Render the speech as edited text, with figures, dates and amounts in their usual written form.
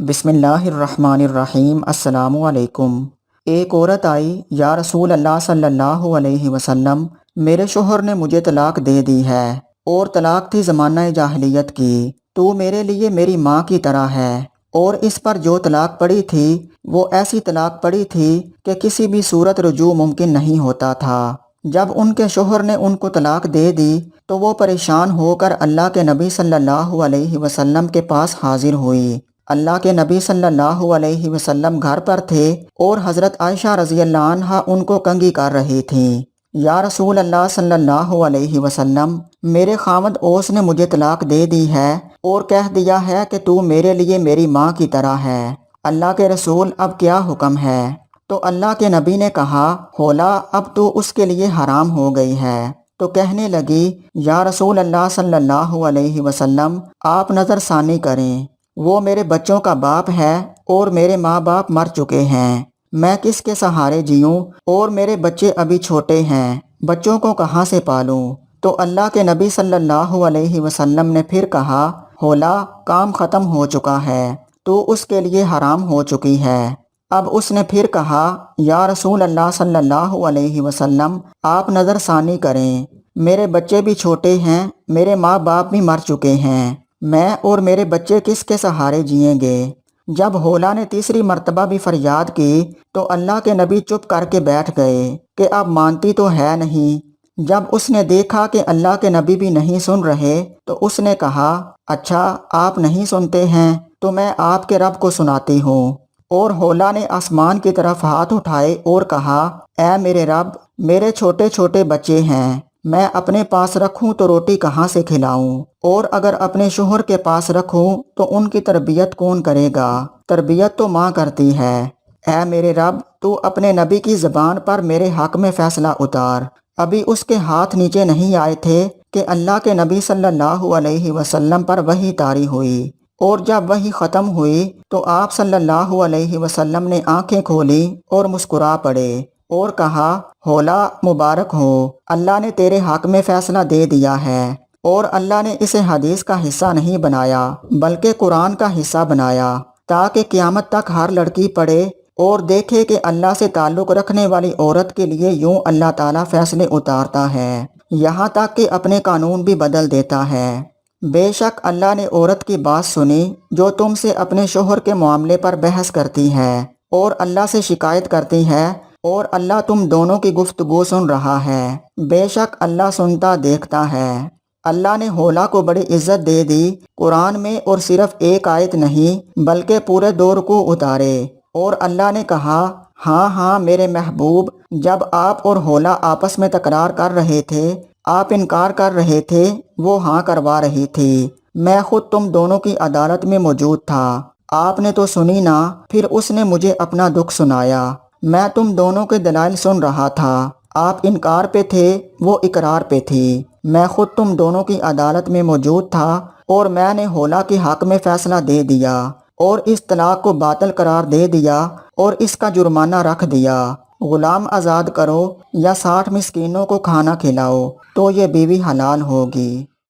بسم اللہ الرحمن الرحیم۔ السلام علیکم۔ ایک عورت آئی، یا رسول اللہ صلی اللہ علیہ وسلم، میرے شوہر نے مجھے طلاق دے دی ہے، اور طلاق تھی زمانہ جاہلیت کی۔ تو میرے لیے میری ماں کی طرح ہے، اور اس پر جو طلاق پڑی تھی وہ ایسی طلاق پڑی تھی کہ کسی بھی صورت رجوع ممکن نہیں ہوتا تھا۔ جب ان کے شوہر نے ان کو طلاق دے دی تو وہ پریشان ہو کر اللہ کے نبی صلی اللہ علیہ وسلم کے پاس حاضر ہوئی۔ اللہ کے نبی صلی اللہ علیہ وسلم گھر پر تھے اور حضرت عائشہ رضی اللہ عنہا ان کو کنگھی کر رہی تھیں۔ یا رسول اللہ صلی اللہ علیہ وسلم، میرے خاوند اوس نے مجھے طلاق دے دی ہے اور کہہ دیا ہے کہ تو میرے لیے میری ماں کی طرح ہے۔ اللہ کے رسول، اب کیا حکم ہے؟ تو اللہ کے نبی نے کہا، ہولا، اب تو اس کے لیے حرام ہو گئی ہے۔ تو کہنے لگی، یا رسول اللہ صلی اللہ علیہ وسلم، آپ نظر ثانی کریں، وہ میرے بچوں کا باپ ہے اور میرے ماں باپ مر چکے ہیں، میں کس کے سہارے جیوں، اور میرے بچے ابھی چھوٹے ہیں، بچوں کو کہاں سے پالوں؟ تو اللہ کے نبی صلی اللہ علیہ وسلم نے پھر کہا، ہولا، کام ختم ہو چکا ہے، تو اس کے لیے حرام ہو چکی ہے۔ اب اس نے پھر کہا، یا رسول اللہ صلی اللہ علیہ وسلم، آپ نظر ثانی کریں، میرے بچے بھی چھوٹے ہیں، میرے ماں باپ بھی مر چکے ہیں، میں اور میرے بچے کس کے سہارے جئیں گے؟ جب ہولا نے تیسری مرتبہ بھی فریاد کی تو اللہ کے نبی چپ کر کے بیٹھ گئے کہ اب مانتی تو ہے نہیں۔ جب اس نے دیکھا کہ اللہ کے نبی بھی نہیں سن رہے تو اس نے کہا، اچھا، آپ نہیں سنتے ہیں تو میں آپ کے رب کو سناتی ہوں۔ اور ہولا نے آسمان کی طرف ہاتھ اٹھائے اور کہا، اے میرے رب، میرے چھوٹے چھوٹے بچے ہیں، میں اپنے پاس رکھوں تو روٹی کہاں سے کھلاؤں، اور اگر اپنے شوہر کے پاس رکھوں تو ان کی تربیت کون کرے گا؟ تربیت تو ماں کرتی ہے۔ اے میرے رب، تو اپنے نبی کی زبان پر میرے حق میں فیصلہ اتار۔ ابھی اس کے ہاتھ نیچے نہیں آئے تھے کہ اللہ کے نبی صلی اللہ علیہ وسلم پر وحی طاری ہوئی، اور جب وحی ختم ہوئی تو آپ صلی اللہ علیہ وسلم نے آنکھیں کھولی اور مسکرا پڑے اور کہا، ہولا، مبارک ہو، اللہ نے تیرے حق میں فیصلہ دے دیا ہے، اور اللہ نے اسے حدیث کا حصہ نہیں بنایا بلکہ قرآن کا حصہ بنایا، تاکہ قیامت تک ہر لڑکی پڑھے اور دیکھے کہ اللہ سے تعلق رکھنے والی عورت کے لیے یوں اللہ تعالیٰ فیصلے اتارتا ہے، یہاں تک کہ اپنے قانون بھی بدل دیتا ہے۔ بے شک اللہ نے عورت کی بات سنی جو تم سے اپنے شوہر کے معاملے پر بحث کرتی ہے اور اللہ سے شکایت کرتی ہے، اور اللہ تم دونوں کی گفتگو سن رہا ہے، بے شک اللہ سنتا دیکھتا ہے۔ اللہ نے ہولا کو بڑی عزت دے دی قرآن میں، اور صرف ایک آیت نہیں بلکہ پورے 2 رکوع اتارے، اور اللہ نے کہا، ہاں ہاں میرے محبوب، جب آپ اور ہولا آپس میں تکرار کر رہے تھے، آپ انکار کر رہے تھے، وہ ہاں کروا رہی تھی، میں خود تم دونوں کی عدالت میں موجود تھا، آپ نے تو سنی نہ، پھر اس نے مجھے اپنا دکھ سنایا، میں تم دونوں کے دلائل سن رہا تھا، آپ انکار پہ تھے، وہ اقرار پہ تھی، میں خود تم دونوں کی عدالت میں موجود تھا، اور میں نے ہولا کے حق میں فیصلہ دے دیا اور اس طلاق کو باطل قرار دے دیا اور اس کا جرمانہ رکھ دیا، غلام آزاد کرو یا 60 مسکینوں کو کھانا کھلاؤ تو یہ بیوی حلال ہوگی۔